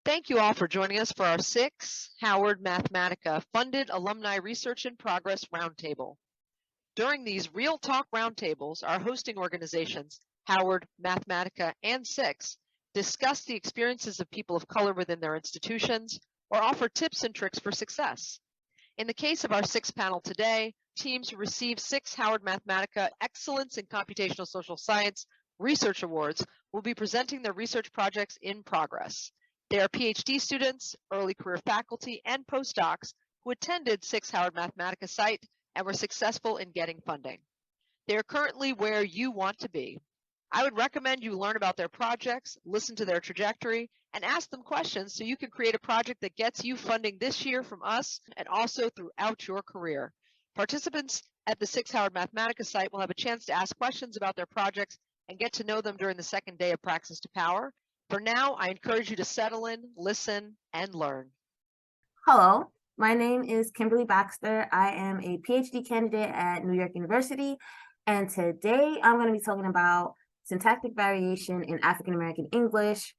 Thank you all for joining us for our SICSS-Howard Mathematica Funded Alumni Research in Progress Roundtable. During these Real Talk Roundtables, our hosting organizations, Howard, Mathematica, and SICSS, discuss the experiences of people of color within their institutions or offer tips and tricks for success. In the case of our SICSS panel today, teams who receive SICSS-Howard Mathematica Excellence in Computational Social Science Research Awards will be presenting their research projects in progress. They are PhD students, early career faculty, and postdocs who attended SICSS-Howard Mathematica site and were successful in getting funding. They are currently where you want to be. I would recommend you learn about their projects, listen to their trajectory, and ask them questions so you can create a project that gets you funding this year from us and also throughout your career. Participants at the SICSS-Howard Mathematica site will have a chance to ask questions about their projects and get to know them during the second day of Praxis to Power. For now, I encourage you to settle in, listen, and learn. Hello, my name is Kimberley Baxter. I am a PhD candidate at New York University, and today I'm going to be talking about syntactic variation in African-American English,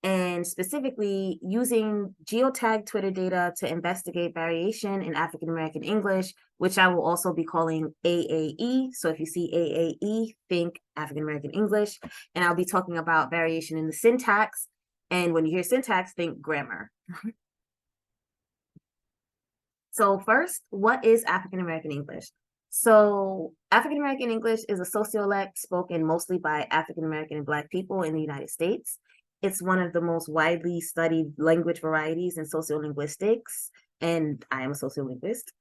and specifically using geotagged Twitter data to investigate variation in African-American English, which I will also be calling AAE. So if you see AAE, think African-American English. And I'll be talking about variation in the syntax. And when you hear syntax, think grammar. So first, what is African-American English? So African-American English is a sociolect spoken mostly by African-American and Black people in the United States. It's one of the most widely studied language varieties in sociolinguistics, and I am a sociolinguist.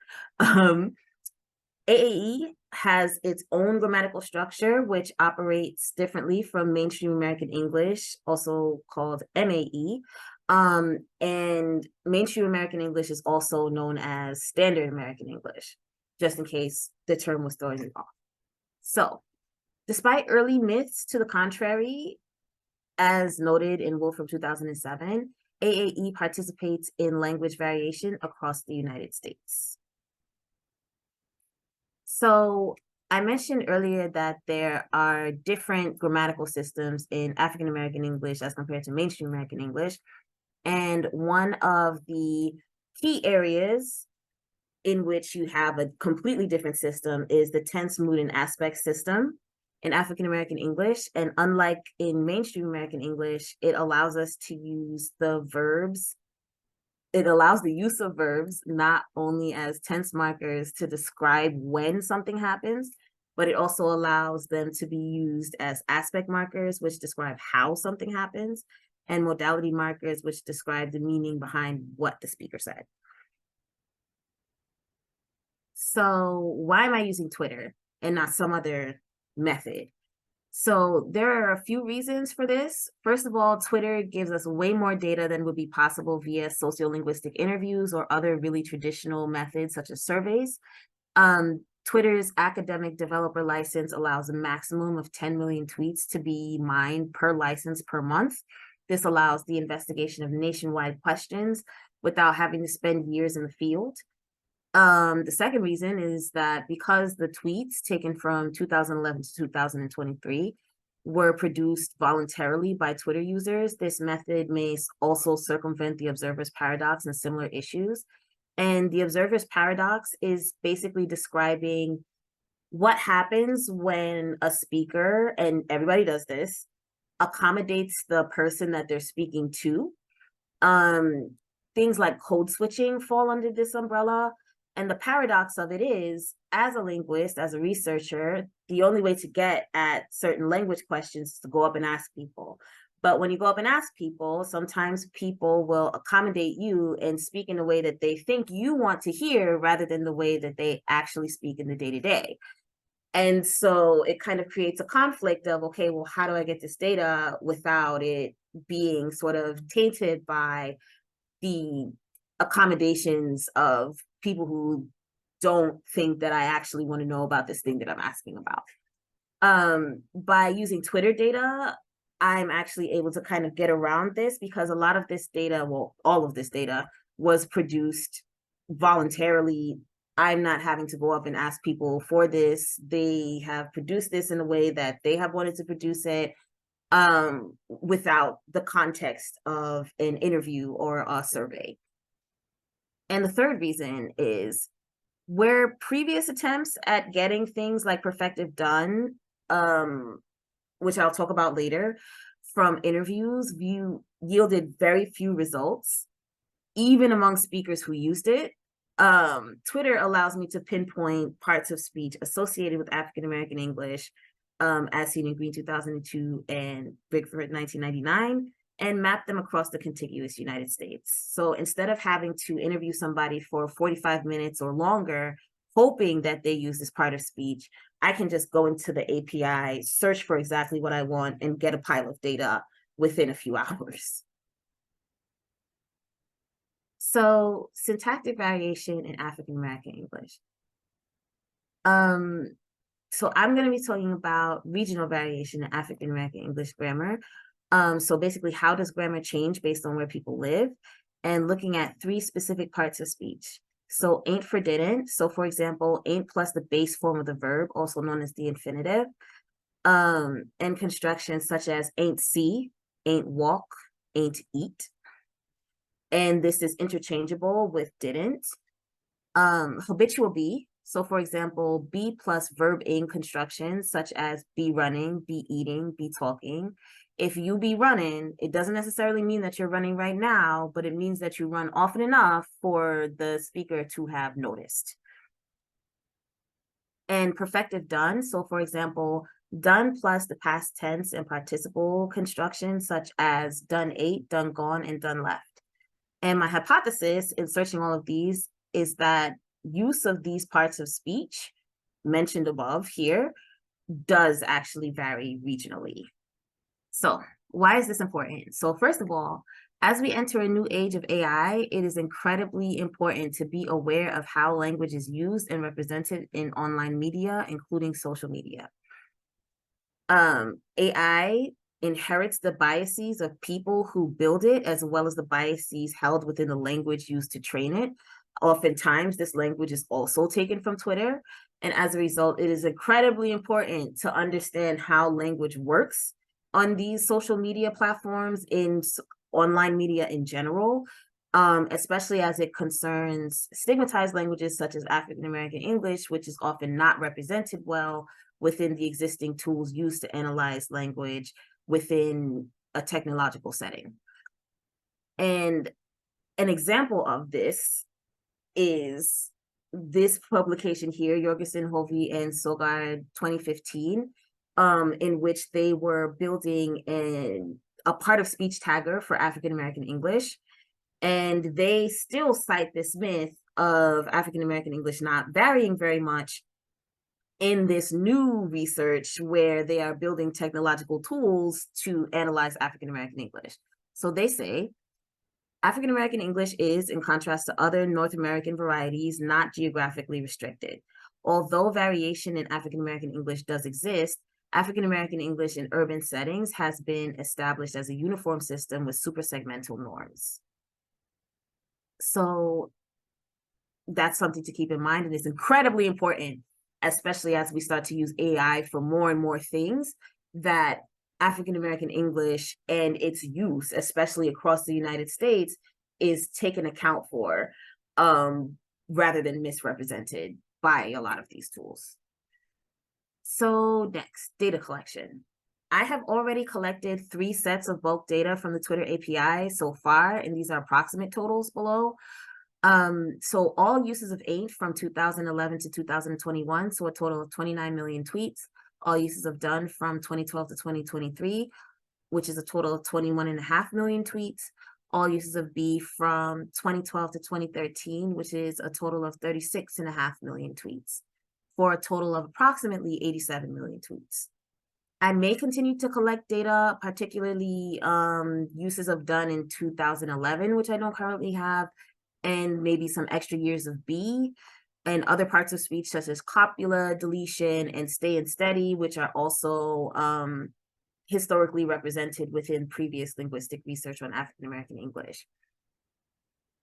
AAE has its own grammatical structure, which operates differently from mainstream American English, also called MAE. And mainstream American English is also known as Standard American English, just in case the term was throwing you off. So, despite early myths to the contrary, as noted in Wolfram 2007, AAE participates in language variation across the United States. So I mentioned earlier that there are different grammatical systems in African American English as compared to mainstream American English. And one of the key areas in which you have a completely different system is the tense, mood, and aspect system in African American English. And unlike in mainstream American English, it allows us to use the verbs. It allows the use of verbs not only as tense markers to describe when something happens, but it also allows them to be used as aspect markers, which describe how something happens, and modality markers, which describe the meaning behind what the speaker said. So why am I using Twitter and not some other method? So there are a few reasons for this. First of all, Twitter gives us way more data than would be possible via sociolinguistic interviews or other really traditional methods such as surveys. Twitter's academic developer license allows a maximum of 10 million tweets to be mined per license per month. This allows the investigation of nationwide questions without having to spend years in the field. The second reason is that because the tweets taken from 2011 to 2023 were produced voluntarily by Twitter users, this method may also circumvent the observer's paradox and similar issues. And the observer's paradox is basically describing what happens when a speaker, and everybody does this, accommodates the person that they're speaking to. Things like code switching fall under this umbrella. And the paradox of it is, as a linguist, as a researcher, the only way to get at certain language questions is to go up and ask people. But when you go up and ask people, sometimes people will accommodate you and speak in a way that they think you want to hear rather than the way that they actually speak in the day-to-day. And so it kind of creates a conflict of, okay, well, how do I get this data without it being sort of tainted by the accommodations of people who don't think that I actually want to know about this thing that I'm asking about. By using Twitter data, I'm actually able to kind of get around this because a lot of this data, well, all of this data was produced voluntarily. I'm not having to go up and ask people for this. They have produced this in a way that they have wanted to produce it. without the context of an interview or a survey. And the third reason is where previous attempts at getting things like perfective done, which I'll talk about later, from interviews yielded very few results, even among speakers who used it. Twitter allows me to pinpoint parts of speech associated with African American English, as seen in Green 2002 and Bickford 1999, and map them across the contiguous United States. So instead of having to interview somebody for 45 minutes or longer, hoping that they use this part of speech, I can just go into the API, search for exactly what I want, and get a pile of data within a few hours. So syntactic variation in African American English. So I'm going to be talking about regional variation in African American English grammar. So basically, how does grammar change based on where people live? And looking at 3 specific parts of speech. So ain't for didn't. So for example, ain't plus the base form of the verb, also known as the infinitive. And constructions such as ain't see, ain't walk, ain't eat. And this is interchangeable with didn't. Habitual be. So for example, be plus verb in constructions such as be running, be eating, be talking. If you be running, it doesn't necessarily mean that you're running right now, but it means that you run often enough for the speaker to have noticed. And perfective done. So for example, done plus the past tense and participle constructions such as done ate, done gone, and done left. And my hypothesis in searching all of these is that use of these parts of speech mentioned above here does actually vary regionally. So why is this important? So first of all, as we enter a new age of AI, it is incredibly important to be aware of how language is used and represented in online media, including social media. AI inherits the biases of people who build it, as well as the biases held within the language used to train it. Oftentimes, this language is also taken from Twitter. And as a result, it is incredibly important to understand how language works on these social media platforms, in online media in general, especially as it concerns stigmatized languages such as African American English, which is often not represented well within the existing tools used to analyze language within a technological setting. And an example of this is this publication here, Jorgensen, Hovey, and Sogard 2015, in which they were building a part of speech tagger for African American English. And they still cite this myth of African American English not varying very much in this new research where they are building technological tools to analyze African American English. So they say, African American English is, in contrast to other North American varieties, not geographically restricted. Although variation in African American English does exist, African American English in urban settings has been established as a uniform system with suprasegmental norms. So that's something to keep in mind, and it's incredibly important, especially as we start to use AI for more and more things, that African American English and its use, especially across the United States, is taken account for rather than misrepresented by a lot of these tools. So next, data collection. I have already collected 3 sets of bulk data from the Twitter API so far, and these are approximate totals below. So all uses of ain't from 2011 to 2021, so a total of 29 million tweets. All uses of done from 2012 to 2023, which is a total of 21.5 million tweets. All uses of be from 2012 to 2013, which is a total of 36.5 million tweets, for a total of approximately 87 million tweets. I may continue to collect data, particularly uses of done in 2011, which I don't currently have, and maybe some extra years of be, and other parts of speech such as copula, deletion, and stay and steady, which are also historically represented within previous linguistic research on African American English.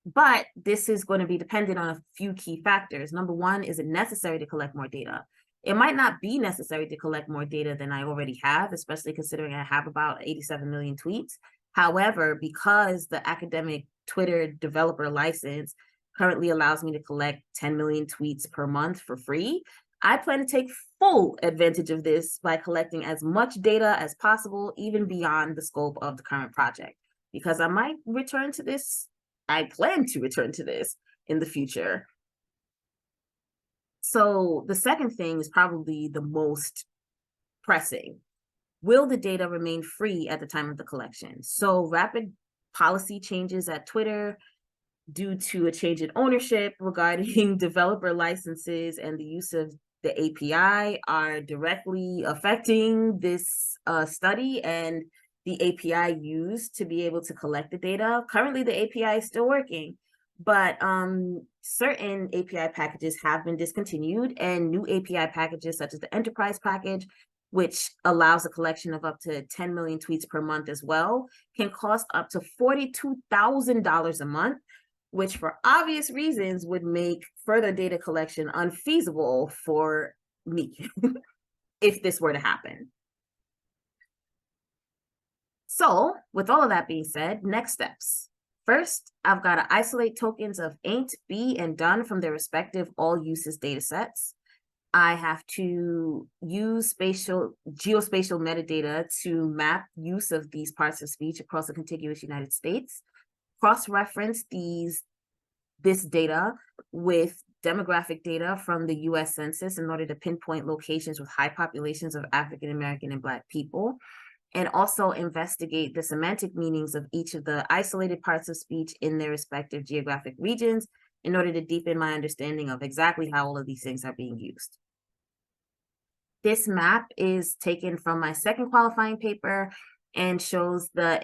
But this is going to be dependent on a few key factors. Number one, is it necessary to collect more data? It might not be necessary to collect more data than I already have, especially considering I have about 87 million tweets. However, because the academic Twitter developer license currently allows me to collect 10 million tweets per month for free, I plan to take full advantage of this by collecting as much data as possible, even beyond the scope of the current project, because I might return to this. I plan to return to this in the future. So the second thing is probably the most pressing. Will the data remain free at the time of the collection? So rapid policy changes at Twitter due to a change in ownership regarding developer licenses and the use of the API are directly affecting this study and the API used to be able to collect the data. Currently, the API is still working, but certain API packages have been discontinued, and new API packages such as the enterprise package, which allows a collection of up to 10 million tweets per month as well, can cost up to $42,000 a month, which for obvious reasons would make further data collection unfeasible for me if this were to happen. So with all of that being said, next steps. First, I've got to isolate tokens of ain't, be, and done from their respective all uses data sets. I have to use geospatial metadata to map use of these parts of speech across the contiguous United States, cross-reference this data with demographic data from the US Census in order to pinpoint locations with high populations of African American and Black people, and also investigate the semantic meanings of each of the isolated parts of speech in their respective geographic regions in order to deepen my understanding of exactly how all of these things are being used. This map is taken from my second qualifying paper and shows the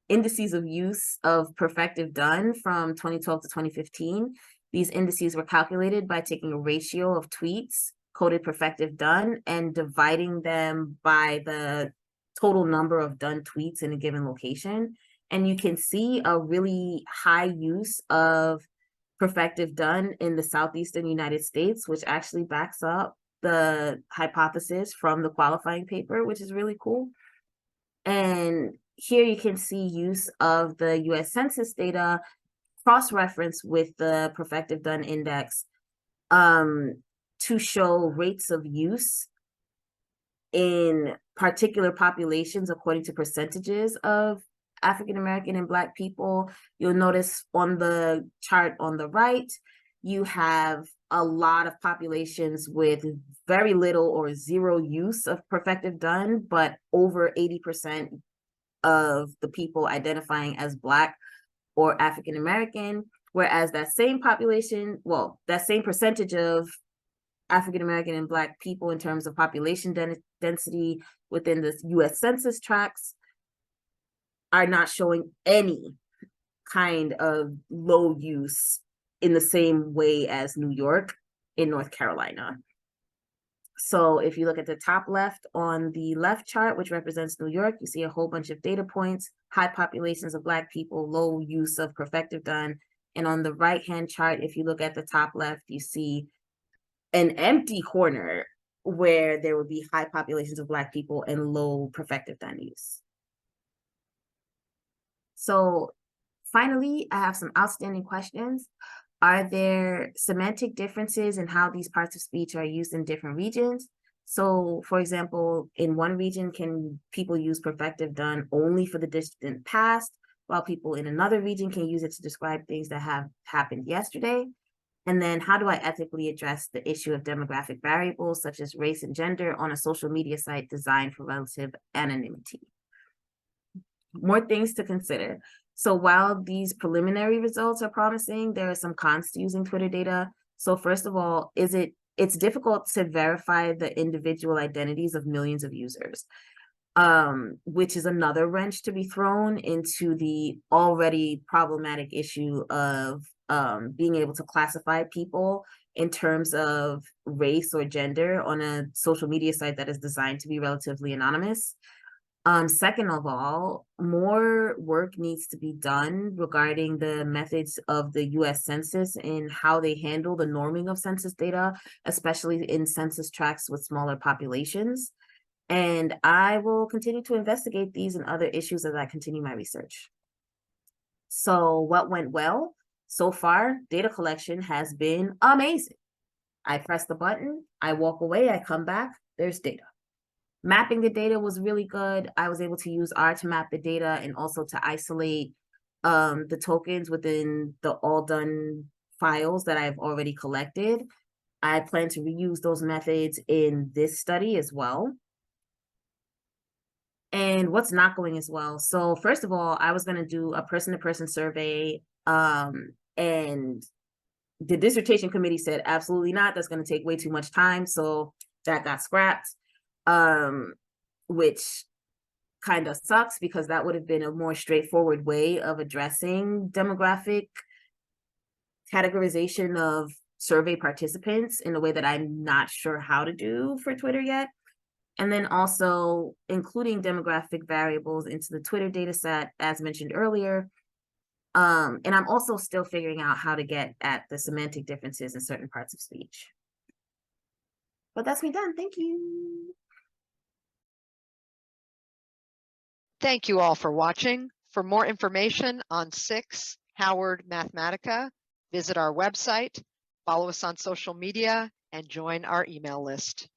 indices of use of perfective done from 2012 to 2015. These indices were calculated by taking a ratio of tweets coded perfective done and dividing them by the total number of done tweets in a given location. And you can see a really high use of perfective done in the southeastern United States, which actually backs up the hypothesis from the qualifying paper, which is really cool. And here you can see use of the US Census data cross-referenced with the perfective done index to show rates of use in particular populations according to percentages of African American and Black people. You'll notice on the chart on the right, you have a lot of populations with very little or zero use of perfective done, but over 80% of the people identifying as Black or African American, whereas that same population, well, that same percentage of African American and Black people in terms of population density within the US Census tracts are not showing any kind of low use in the same way as New York in North Carolina. So if you look at the top left on the left chart, which represents New York, you see a whole bunch of data points, high populations of Black people, low use of perfective done. And on the right-hand chart, if you look at the top left, you see an empty corner where there would be high populations of Black people and low perfective done use. So finally, I have some outstanding questions. Are there semantic differences in how these parts of speech are used in different regions? So for example, in one region, can people use perfective done only for the distant past, while people in another region can use it to describe things that have happened yesterday? And then how do I ethically address the issue of demographic variables such as race and gender on a social media site designed for relative anonymity? More things to consider. So while these preliminary results are promising, there are some cons to using Twitter data. So first of all, it's difficult to verify the individual identities of millions of users, which is another wrench to be thrown into the already problematic issue of being able to classify people in terms of race or gender on a social media site that is designed to be relatively anonymous. Second of all, more work needs to be done regarding the methods of the US Census and how they handle the norming of census data, especially in census tracts with smaller populations. And I will continue to investigate these and other issues as I continue my research. So what went well? So far, data collection has been amazing. I press the button, I walk away, I come back, there's data. Mapping the data was really good. I was able to use R to map the data and also to isolate the tokens within the all done files that I've already collected. I plan to reuse those methods in this study as well. And what's not going as well? So first of all, I was going to do a person-to-person survey, and the dissertation committee said absolutely not. That's going to take way too much time. So that got scrapped. Which kind of sucks because that would have been a more straightforward way of addressing demographic categorization of survey participants in a way that I'm not sure how to do for Twitter yet. And then also including demographic variables into the Twitter data set, as mentioned earlier. And I'm also still figuring out how to get at the semantic differences in certain parts of speech. But that's me done. Thank you. Thank you all for watching. For more information on SICSS-Howard Mathematica, visit our website, follow us on social media, and join our email list.